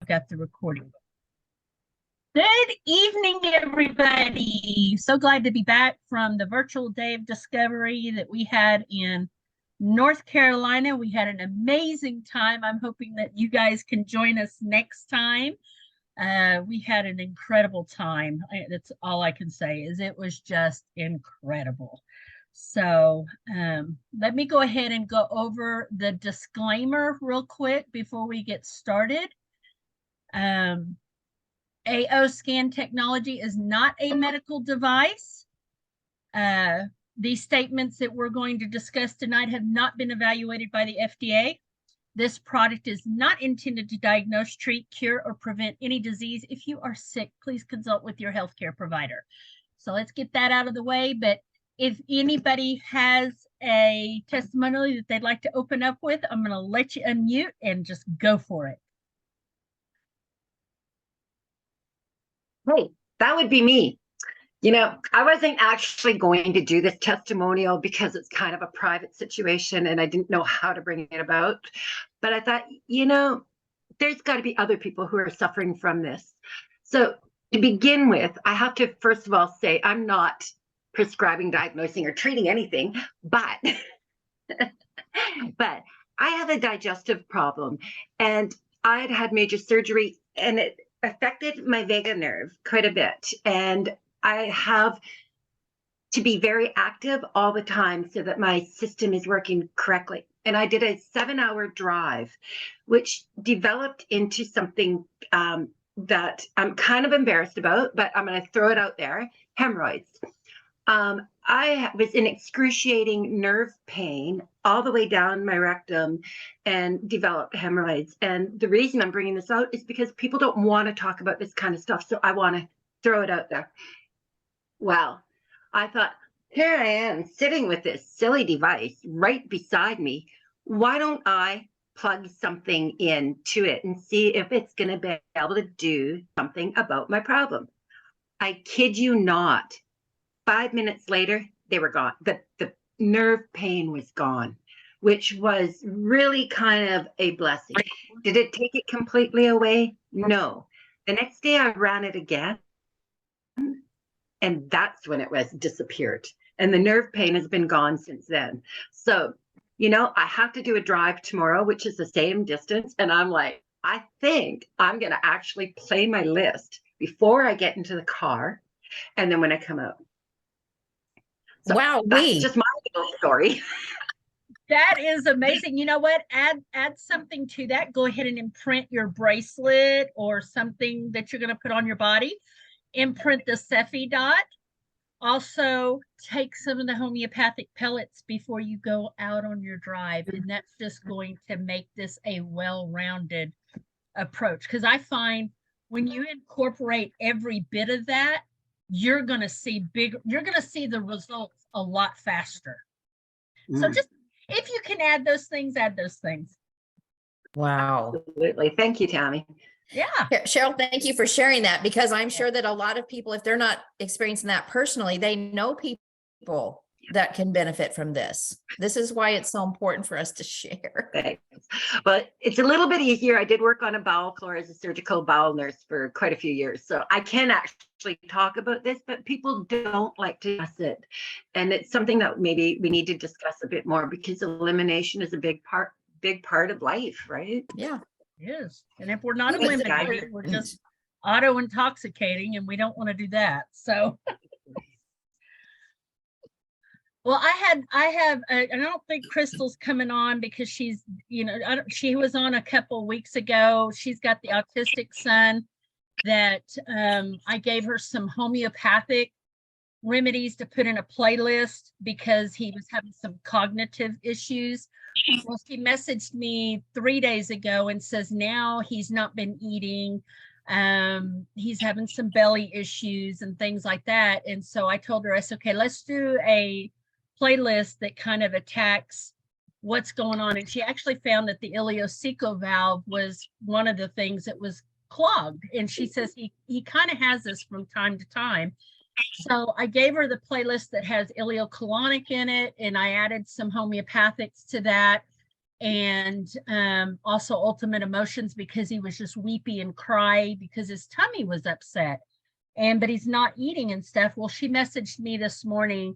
got the recording. Good evening, everybody. So glad to be back from the virtual day of discovery that we had in North Carolina. We had an amazing time. I'm hoping that you guys can join us next time. We had an incredible time. That's all I can say is it was just incredible. So let me go ahead and go over the disclaimer real quick before we get started. AO scan technology is not a medical device. These statements that we're going to discuss tonight have not been evaluated by the FDA. This product is not intended to diagnose, treat, cure, or prevent any disease. If you are sick, please consult with your healthcare provider. So let's get that out of the way. But if anybody has a testimonial that they'd like to open up with, I'm going to let you unmute and just go for it. Hey, that would be me. You know, I wasn't actually going to do this testimonial because it's kind of a private situation and I didn't know how to bring it about. But I thought, you know, there's got to be other people who are suffering from this. So to begin with, I have to first of all say I'm not prescribing, diagnosing, or treating anything, but but I have a digestive problem and I'd had major surgery and it affected my vagus nerve quite a bit. And I have to be very active all the time so that my system is working correctly. And I did a 7-hour drive, which developed into something that I'm kind of embarrassed about, but I'm going to throw it out there, hemorrhoids. I was in excruciating nerve pain all the way down my rectum and developed hemorrhoids. And the reason I'm bringing this out is because people don't want to talk about this kind of stuff. So I want to throw it out there. Well, I thought, here I am sitting with this silly device right beside me. Why don't I plug something into it and see if it's going to be able to do something about my problem? I kid you not. 5 minutes later, they were gone. The nerve pain was gone, which was really kind of a blessing. Did it take it completely away? No. The next day I ran it again, and that's when it was disappeared. And the nerve pain has been gone since then. So, you know, I have to do a drive tomorrow, which is the same distance. And I'm like, I think I'm going to actually play my list before I get into the car. And then when I come out. So wow, that's just my little story. That is amazing. You know what? Add something to that. Go ahead and imprint your bracelet or something that you're going to put on your body. Imprint the Cephi dot. Also, take some of the homeopathic pellets before you go out on your drive. And that's just going to make this a well-rounded approach. Because I find when you incorporate every bit of that, you're going to see the results a lot faster. So just, if you can add those things, add those things. Wow. Absolutely. Thank you, Tammy. Yeah. Cheryl, thank you for sharing that, because I'm sure that a lot of people, if they're not experiencing that personally, they know people that can benefit from this. This is why it's so important for us to share. Thanks. But it's a little bit easier. I did work on a bowel floor as a surgical bowel nurse for quite a few years. So I can actually talk about this, but people don't like to discuss it. And it's something that maybe we need to discuss a bit more, because elimination is a big part of life, right? Yeah. It is. And if we're not eliminating, we're just auto-intoxicating, and we don't want to do that. So well, I don't think Crystal's coming on because she's, she was on a couple weeks ago. She's got the autistic son that I gave her some homeopathic remedies to put in a playlist because he was having some cognitive issues. Well, she messaged me 3 days ago and says now he's not been eating. He's having some belly issues and things like that. And so I told her, I said, okay, let's do a playlist that kind of attacks what's going on. And she actually found that the ileocecal valve was one of the things that was clogged. And she says he kind of has this from time to time. So I gave her the playlist that has ileocolonic in it, and I added some homeopathics to that. and also ultimate emotions because he was just weepy and cry because his tummy was upset. But he's not eating and stuff. Well, she messaged me this morning.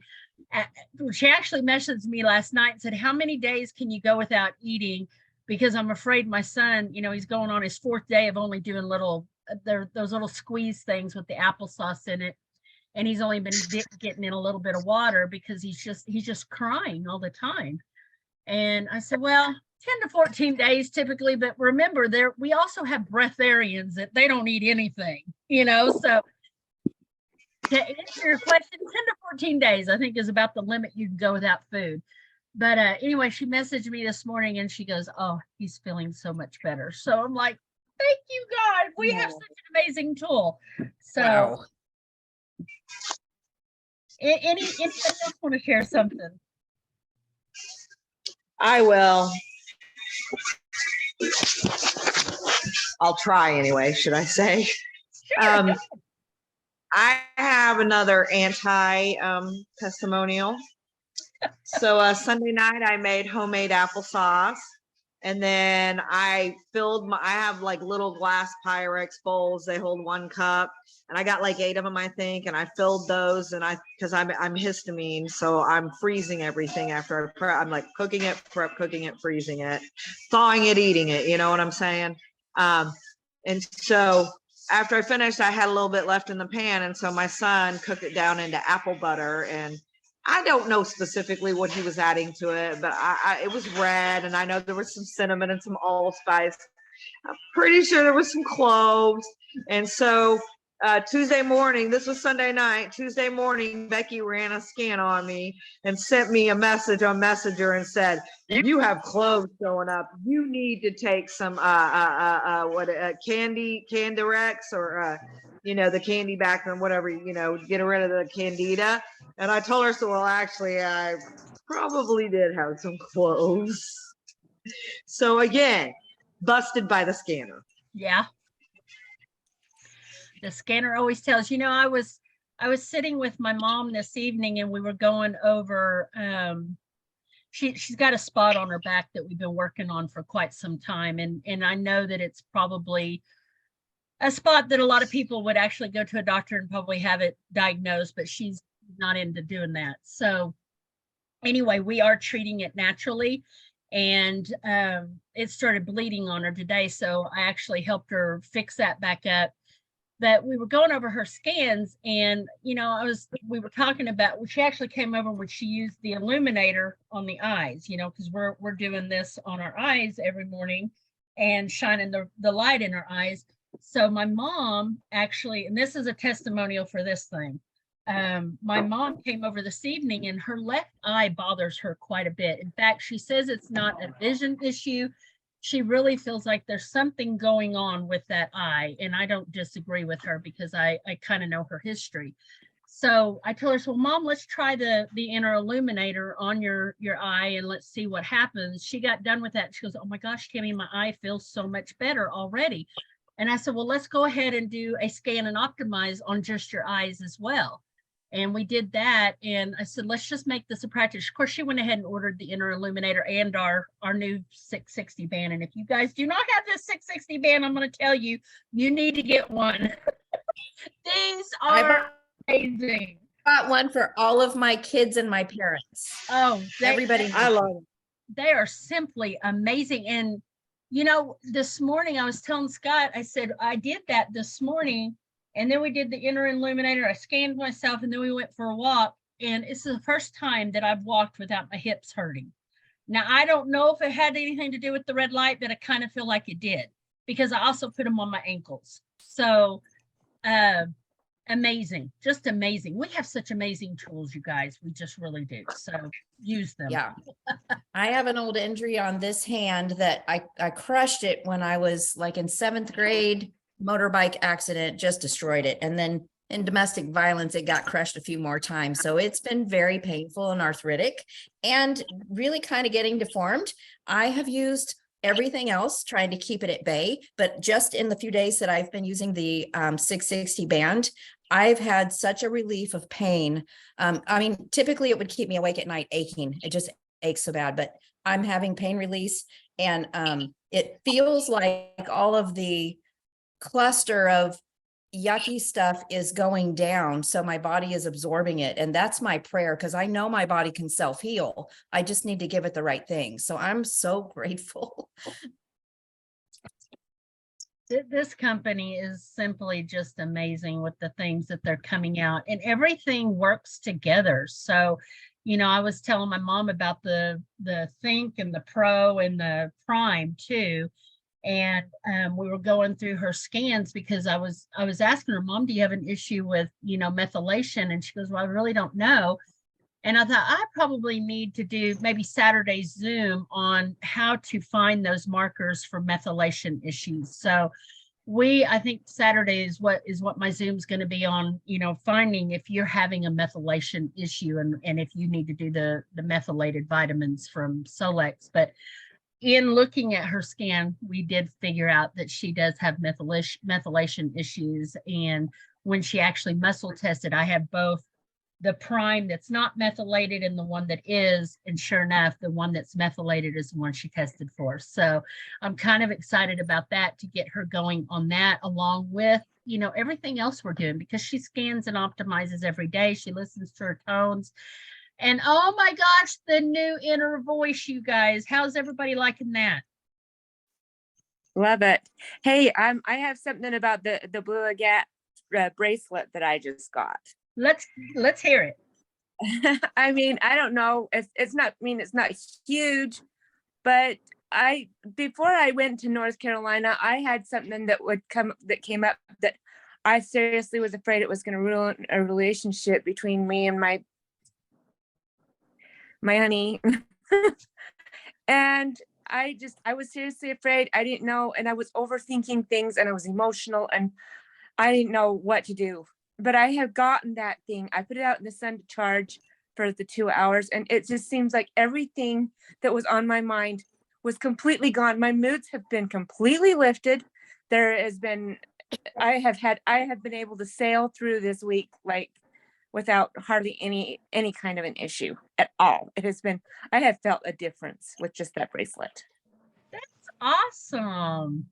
She actually messaged me last night and said, how many days can you go without eating? Because I'm afraid my son, he's going on his 4th day of only doing those little squeeze things with the applesauce in it. And he's only been getting in a little bit of water because he's just crying all the time. And I said, well, 10 to 14 days typically, but remember we also have breatharians that they don't eat anything, so to answer your question, 10 to 14 days, I think, is about the limit you can go without food. But anyway, she messaged me this morning and she goes, oh, he's feeling so much better. So I'm like, thank you, God. We have such an amazing tool. So Wow. Anybody else want to share something? I will. I'll try anyway, should I say? Sure. I have another testimonial. So Sunday night I made homemade applesauce, and then I have like little glass Pyrex bowls. They hold 1 cup, and I got like 8 of them, I think, and I filled those, and because I'm histamine, so I'm freezing everything after I prep. I'm like cooking it, freezing it, thawing it, eating it, you know what I'm saying? And so after I finished, I had a little bit left in the pan, and so my son cooked it down into apple butter, and I don't know specifically what he was adding to it, but it was red, and I know there was some cinnamon and some allspice. I'm pretty sure there was some cloves. And so Tuesday morning, this was Sunday night, Tuesday morning, Becky ran a scan on me and sent me a message on Messenger and said, you have cloves showing up. You need to take some Candirex or the candy back and whatever, get rid of the candida. And I told her, so well, actually, I probably did have some cloves. So again, busted by the scanner. Yeah. The scanner always tells. I was sitting with my mom this evening, and we were going over. She's got a spot on her back that we've been working on for quite some time, and I know that it's probably a spot that a lot of people would actually go to a doctor and probably have it diagnosed, but she's not into doing that. So anyway, we are treating it naturally, and it started bleeding on her today, so I actually helped her fix that back up. But we were going over her scans, and we were talking about, she actually came over when she used the Illuminator on the eyes, because we're doing this on our eyes every morning and shining the light in our eyes. So my mom actually, and this is a testimonial for this thing, my mom came over this evening, and her left eye bothers her quite a bit. In fact, she says it's not a vision issue. She really feels like there's something going on with that eye. And I don't disagree with her because I kind of know her history. So I told her, so Mom, let's try the inner illuminator on your eye and let's see what happens. She got done with that. She goes, oh my gosh, Tammy, my eye feels so much better already. And I said, well, let's go ahead and do a scan and optimize on just your eyes as well. And we did that. And I said, let's just make this a practice. Of course, she went ahead and ordered the inner illuminator and our new 660 band. And if you guys do not have this 660 band, I'm going to tell you, you need to get one. These are amazing. Got one for all of my kids and my parents. Oh, everybody. I love them. They are simply amazing. And, this morning I was telling Scott, I said, I did that this morning. And then we did the inner illuminator. I scanned myself, and then we went for a walk. And it's the first time that I've walked without my hips hurting. Now, I don't know if it had anything to do with the red light, but I kind of feel like it did because I also put them on my ankles. So amazing, just amazing. We have such amazing tools, you guys. We just really do. So use them. Yeah. I have an old injury on this hand that I crushed it when I was like in 7th grade. Motorbike accident just destroyed it. And then in domestic violence, it got crushed a few more times. So it's been very painful and arthritic and really kind of getting deformed. I have used everything else trying to keep it at bay, but just in the few days that I've been using the 660 band, I've had such a relief of pain. Typically it would keep me awake at night aching. It just aches so bad, but I'm having pain release, and it feels like all of the cluster of yucky stuff is going down. So my body is absorbing it. And that's my prayer, because I know my body can self-heal. I just need to give it the right thing. So I'm so grateful. This company is simply just amazing with the things that they're coming out, and everything works together. So, you know, I was telling my mom about the Think and the Pro and the Prime too. And we were going through her scans because I was asking her, Mom, do you have an issue with, you know, methylation? And she goes, well, I really don't know. And I thought I probably need to do maybe Saturday's Zoom on how to find those markers for methylation issues. So I think Saturday is what my Zoom's going to be on, you know, finding if you're having a methylation issue and if you need to do the methylated vitamins from Solex. But in looking at her scan, we did figure out that she does have methylation issues. And when she actually muscle tested, I have both the Prime that's not methylated and the one that is, and sure enough, the one that's methylated is the one she tested for. So I'm kind of excited about that, to get her going on that, along with, you know, everything else we're doing, because she scans and optimizes every day. She listens to her tones. And oh my gosh, the new inner voice, you guys. How's everybody liking that? Love it. Hey, I have something about the Blue Agate bracelet that I just got. Let's hear it. I mean, I don't know. It's not huge, but before I went to North Carolina, I had something that came up that I seriously was afraid it was going to ruin a relationship between me and my honey. And I was seriously afraid. I didn't know, and I was overthinking things, and I was emotional, and I didn't know what to do. But I have gotten that thing. I put it out in the sun to charge for the 2 hours, and it just seems like everything that was on my mind was completely gone. My moods have been completely lifted. I have been able to sail through this week like without hardly any kind of an issue at all. I have felt a difference with just that bracelet. That's awesome.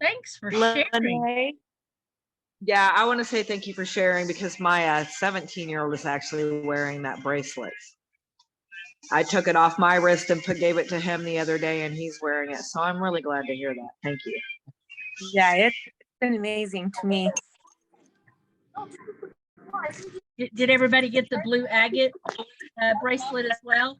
Thanks for sharing. Lene? Yeah, I want to say thank you for sharing, because my 17-year-old is actually wearing that bracelet. I took it off my wrist and gave it to him the other day, and he's wearing it. So I'm really glad to hear that. Thank you. Yeah, it's been amazing to me. Did everybody get the Blue Agate bracelet as well?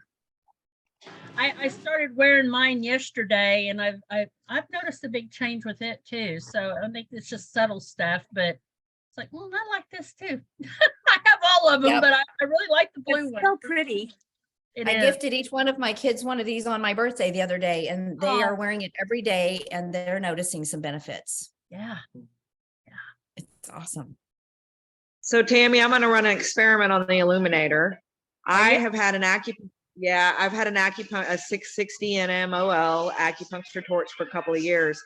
I started wearing mine yesterday, and I've noticed a big change with it too. So I think it's just subtle stuff, but it's like, well, I like this too. I have all of them, Yep. but I really like the blue It's one. so pretty. I gifted each one of my kids one of these on my birthday the other day, and they are wearing it every day, and they're noticing some benefits. Yeah. It's awesome. So Tammy, I'm going to run an experiment on the Illuminator. I you? have had an I've had a 660 NMOL acupuncture torch for a couple of years.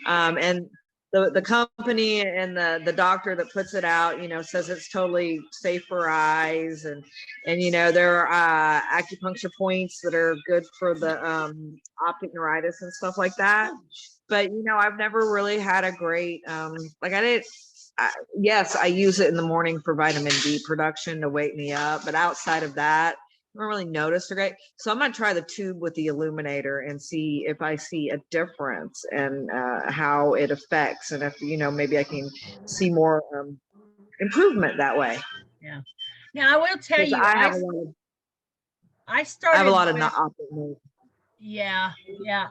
And the company and the doctor that puts it out, you know, says it's totally safe for eyes, and you know, there are acupuncture points that are good for the optic neuritis and stuff like that. But you know, I've never really had a great yes, I use it in the morning for vitamin D production to wake me up, but outside of that, I don't really notice a great. So I'm gonna try the tube with the Illuminator and see if I see a difference and how it affects, and if, you know, maybe I can see more improvement that way. Yeah. Now I will tell you, I started have a lot of with- not optic nerve. Yeah.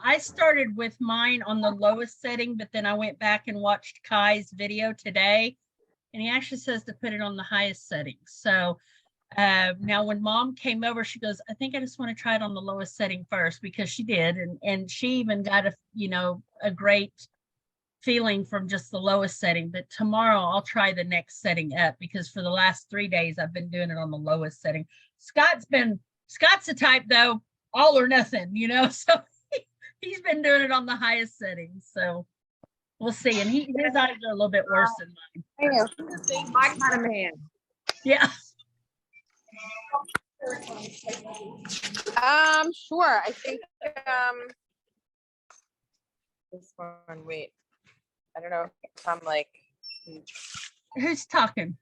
I started with mine on the lowest setting, but then I went back and watched Kai's video today, and he actually says to put it on the highest setting. So now when Mom came over, she goes, I think I just want to try it on the lowest setting first, because she did. And she even got a great feeling from just the lowest setting. But tomorrow I'll try the next setting up, because for the last 3 days I've been doing it on the lowest setting. Scott's the type though, all or nothing, you know, so he's been doing it on the highest setting. So we'll see. And his eyes are a little bit worse than mine. My kind of man. Yeah. Sure. I think this one, wait. I don't know if I'm like Who's talking?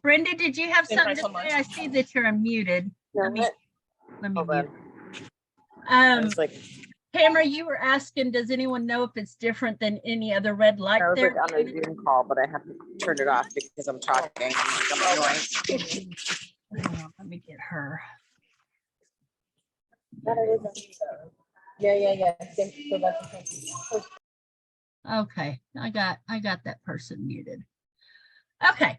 Brenda, did you have Thank something you to so say? much. I see that you're unmuted. Let me Hold mute. on. I was like, Tamara, you were asking, does anyone know if it's different than any other red light I was there? like on a Zoom call, but I have to turn it off because I'm talking. I'm annoying. Let me get her. Yeah. Okay, I got that person muted. Okay.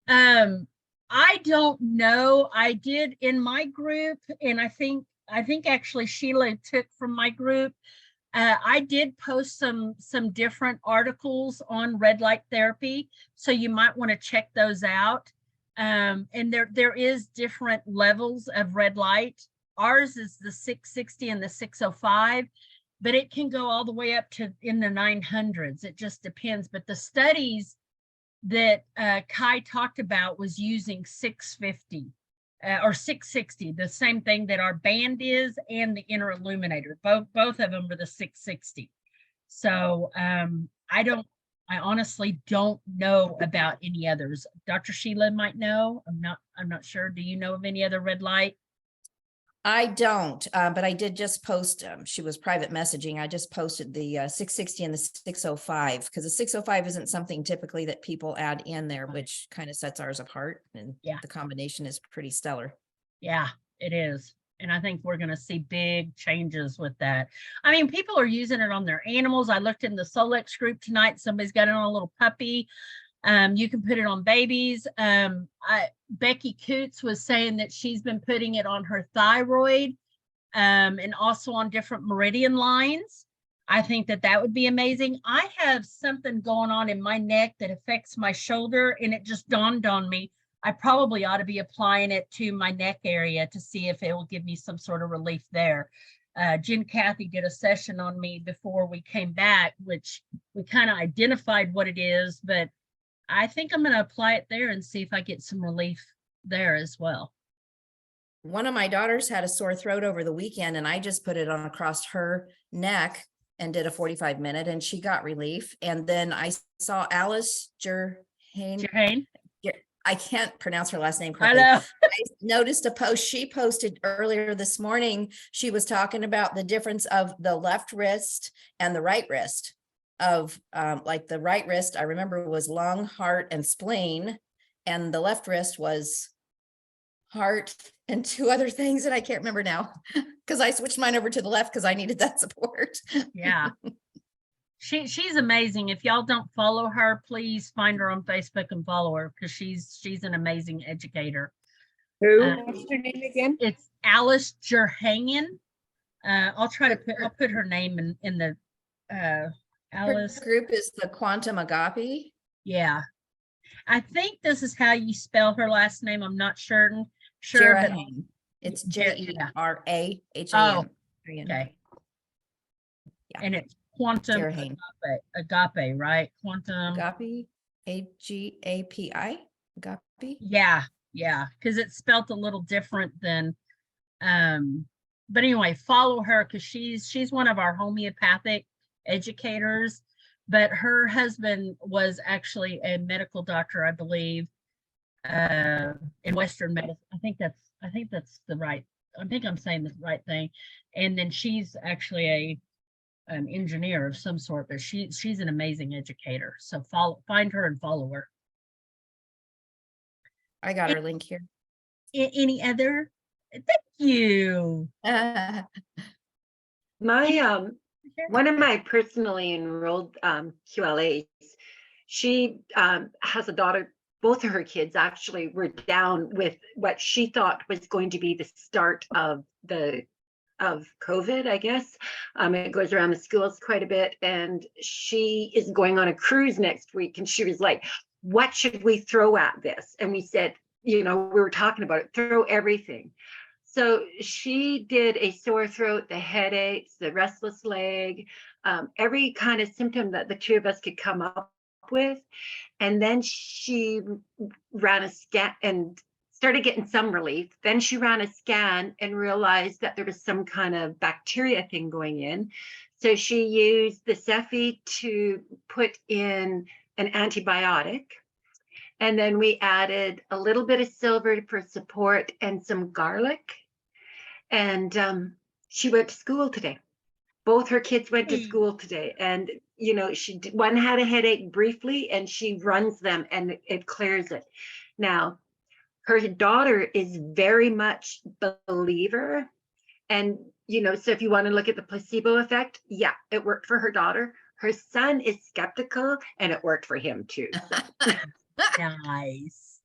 I don't know. I did in my group, and I think actually Sheila took from my group. I did post some different articles on red light therapy, so you might want to check those out. And there is different levels of red light. Ours is the 660 and the 605, but it can go all the way up to in the 900s. It just depends. But the studies that Kai talked about was using 650 or 660, the same thing that our band is, and the inner illuminator. Both of them are the 660. So I honestly don't know about any others. Dr. Sheila might know. I'm not sure. Do you know of any other red light? I don't, but I did just post, she was private messaging. I just posted the 660 and the 605 because the 605 isn't something typically that people add in there, which kind of sets ours apart. And Yeah. The combination is pretty stellar. Yeah, it is. And I think we're going to see big changes with that. I mean, people are using it on their animals. I looked in the Solex group tonight. Somebody's got it on a little puppy. You can put it on babies. Becky Coots was saying that she's been putting it on her thyroid and also on different meridian lines. I think that would be amazing. I have something going on in my neck that affects my shoulder, and it just dawned on me. I probably ought to be applying it to my neck area to see if it will give me some sort of relief there. Jen Cathy did a session on me before we came back, which we kind of identified what it is, but I think I'm going to apply it there and see if I get some relief there as well. One of my daughters had a sore throat over the weekend, and I just put it on across her neck and did a 45-minute, and she got relief. And then I saw Alice Jane? I can't pronounce her last name I correctly. know. I noticed a post she posted earlier this morning. She was talking about the difference of the left wrist and the right wrist. Of like the right wrist, I remember was lung, heart, and spleen, and the left wrist was heart and two other things that I can't remember now because I switched mine over to the left because I needed that support. Yeah. She's amazing. If y'all don't follow her, please find her on Facebook and follow her because she's an amazing educator. who? What's her name again? It's Alice Jerhangen. I'll put her name in the Alice. Her group is the Quantum Agape. Yeah. I think this is how you spell her last name. I'm not sure, but Jerahane. It's Yeah. Jerahane. Oh, okay. Yeah. And it's Quantum Agape, right? Quantum Agape, Agapi, Agape. Yeah, because it's spelt a little different than but anyway, follow her because she's one of our homeopathic educators, but her husband was actually a medical doctor, I believe, in Western medicine. I think I'm saying the right thing. And then she's actually an engineer of some sort, but she's an amazing educator. So find her and follow her. I got her link here. Any other? Thank you. My one of my personally enrolled QLAs, she has a daughter. Both of her kids actually were down with what she thought was going to be the start of COVID, I guess. It goes around the schools quite a bit, and she is going on a cruise next week. And she was like, what should we throw at this? And we said, we were talking about it, throw everything. So she did a sore throat, the headaches, the restless leg, every kind of symptom that the two of us could come up with. And then she ran a scan and started getting some relief. Then she ran a scan and realized that there was some kind of bacteria thing going in. So she used the Cephi to put in an antibiotic. And then we added a little bit of silver for support and some garlic. And she went to school today. Both her kids went to school today. And, you know, one had a headache briefly and she runs them and it clears it. Now, her daughter is very much believer. And, you know, so if you want to look at the placebo effect, yeah, it worked for her daughter. Her son is skeptical and it worked for him too. So. Nice.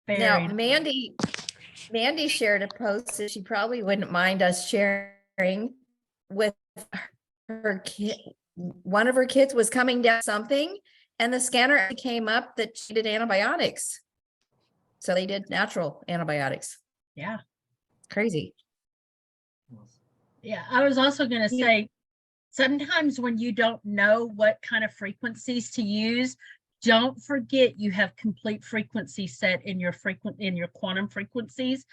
Now, Very Mandy shared a post that she probably wouldn't mind us sharing with her kid. One of her kids was coming down something and the scanner came up that she did antibiotics. So they did natural antibiotics. yeah. Crazy. Yeah. I was also going to say, sometimes when you don't know what kind of frequencies to use, don't forget you have complete frequency set in your quantum frequencies,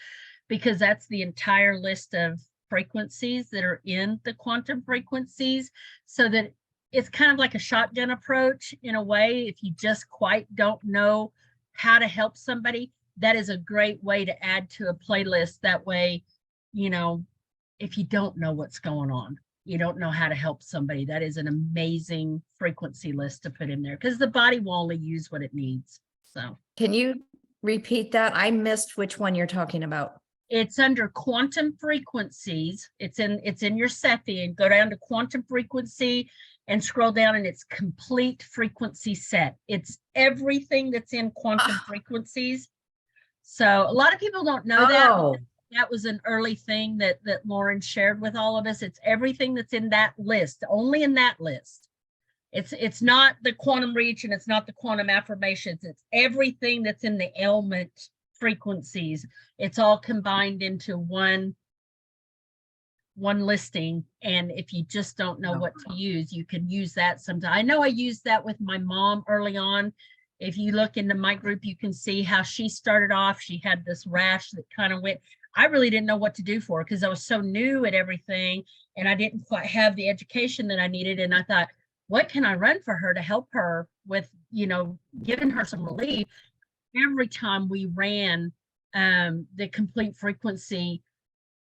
because that's the entire list of frequencies that are in the quantum frequencies, so that it's kind of like a shotgun approach in a way. If you just quite don't know how to help somebody, that is a great way to add to a playlist. That way, you know, if you don't know what's going on, you don't know how to help somebody, that is an amazing frequency list to put in there, because the body will only use what it needs. So Can you repeat that? I missed which one you're talking about. it's under quantum frequencies. It's in your Cephi, and go down to quantum frequency and scroll down, and it's complete frequency set. It's everything that's in quantum frequencies. So a lot of people don't know that. Oh, That was an early thing that Lauren shared with all of us. It's everything that's in that list, only in that list. It's not the quantum reach and it's not the quantum affirmations. It's everything that's in the element frequencies. It's all combined into one listing. And if you just don't know what to use, you can use that sometime. I know I used that with my mom early on. If you look into my group, you can see how she started off. She had this rash that kind of went. I really didn't know what to do for her because I was so new at everything and I didn't quite have the education that I needed. And I thought, what can I run for her to help her with, you know, giving her some relief? Every time we ran the complete frequency,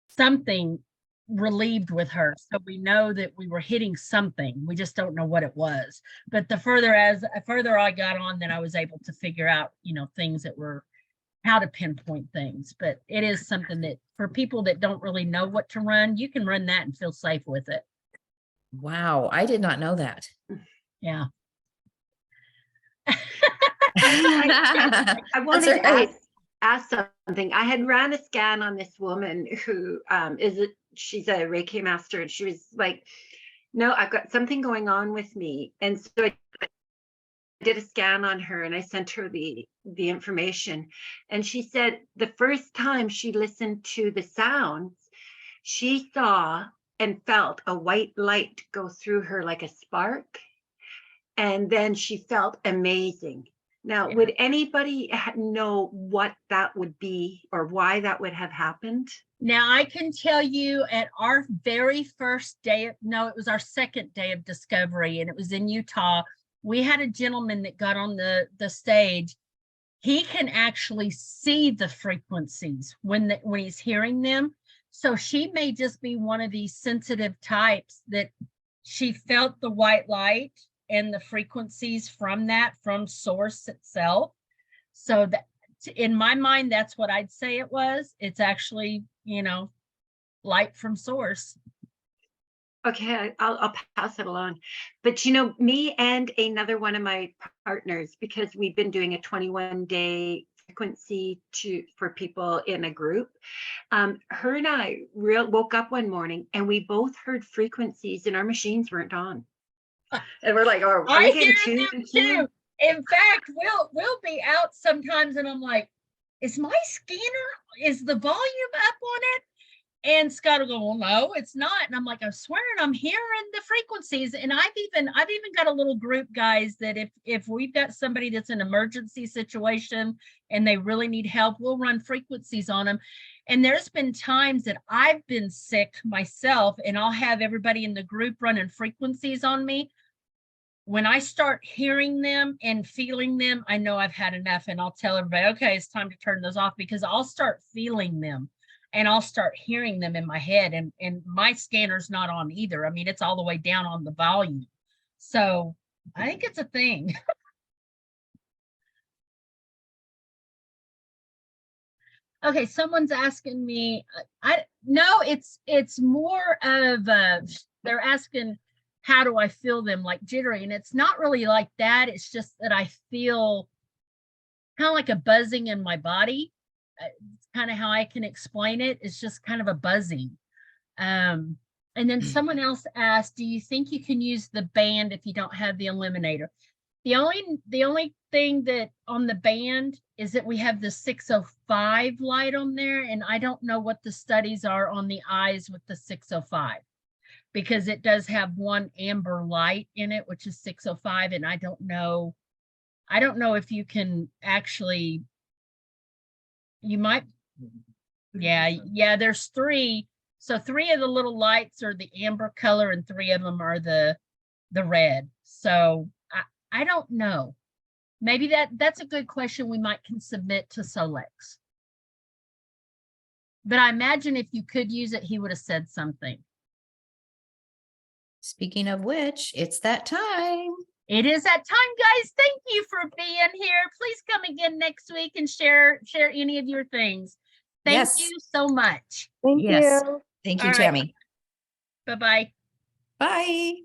something relieved with her. So we know that we were hitting something. We just don't know what it was. But the further I got on, then I was able to figure out, you know, things that were how to pinpoint things. But it is something that for people that don't really know what to run, you can run that and feel safe with it. wow. I did not know that. Yeah. I wanted That's to right. ask something. I had ran a scan on this woman who she's a Reiki master, and she was like, no, I've got something going on with me. And so I did a scan on her and I sent her the information. And she said the first time she listened to the sounds, she saw and felt a white light go through her like a spark. And then she felt amazing. Now, Yeah. would anybody know what that would be or why that would have happened? Now I can tell you at our very first day, it was our second day of discovery, and it was in Utah. We had a gentleman that got on the stage. He can actually see the frequencies when he's hearing them. So she may just be one of these sensitive types that she felt the white light and the frequencies from source itself. So that in my mind, that's what I'd say it was. It's actually, you know, light from source. Okay, I'll pass it along. But, you know, me and another one of my partners, because we've been doing a 21-day frequency for people in a group, her and I woke up one morning and we both heard frequencies and our machines weren't on. And we're like, oh, are we getting tuned too? In fact, we'll be out sometimes and I'm like, is my scanner, is the volume up on it? And Scott will go, well, no, it's not. And I'm like, I'm swearing I'm hearing the frequencies. And I've even got a little group, guys, that if we've got somebody that's an emergency situation and they really need help, we'll run frequencies on them. And there's been times that I've been sick myself and I'll have everybody in the group running frequencies on me. When I start hearing them and feeling them, I know I've had enough, and I'll tell everybody, okay, it's time to turn those off, because I'll start feeling them and I'll start hearing them in my head, and my scanner's not on either. I mean, it's all the way down on the volume. So I think it's a thing. Okay, someone's asking me, no, it's more of they're asking, how do I feel them, like jittery? And it's not really like that. It's just that I feel kind of like a buzzing in my body. It's kind of how I can explain it. It's just kind of a buzzing. And then someone else asked, do you think you can use the band if you don't have the Illuminator? The only thing that on the band is that we have the 605 light on there, and I don't know what the studies are on the eyes with the 605. Because it does have one amber light in it, which is 605. And I don't know if you can actually, you might, yeah, there's 3. So 3 of the little lights are the amber color and 3 of them are the red. So I don't know. Maybe that's a good question we might can submit to Solex. But I imagine if you could use it, he would have said something. Speaking of which, it's that time. It is that time, guys. Thank you for being here. Please come again next week and share any of your things. Thank Yes. you so much. Thank Yes. you. Thank you, All right. Tammy. Bye-bye. Bye.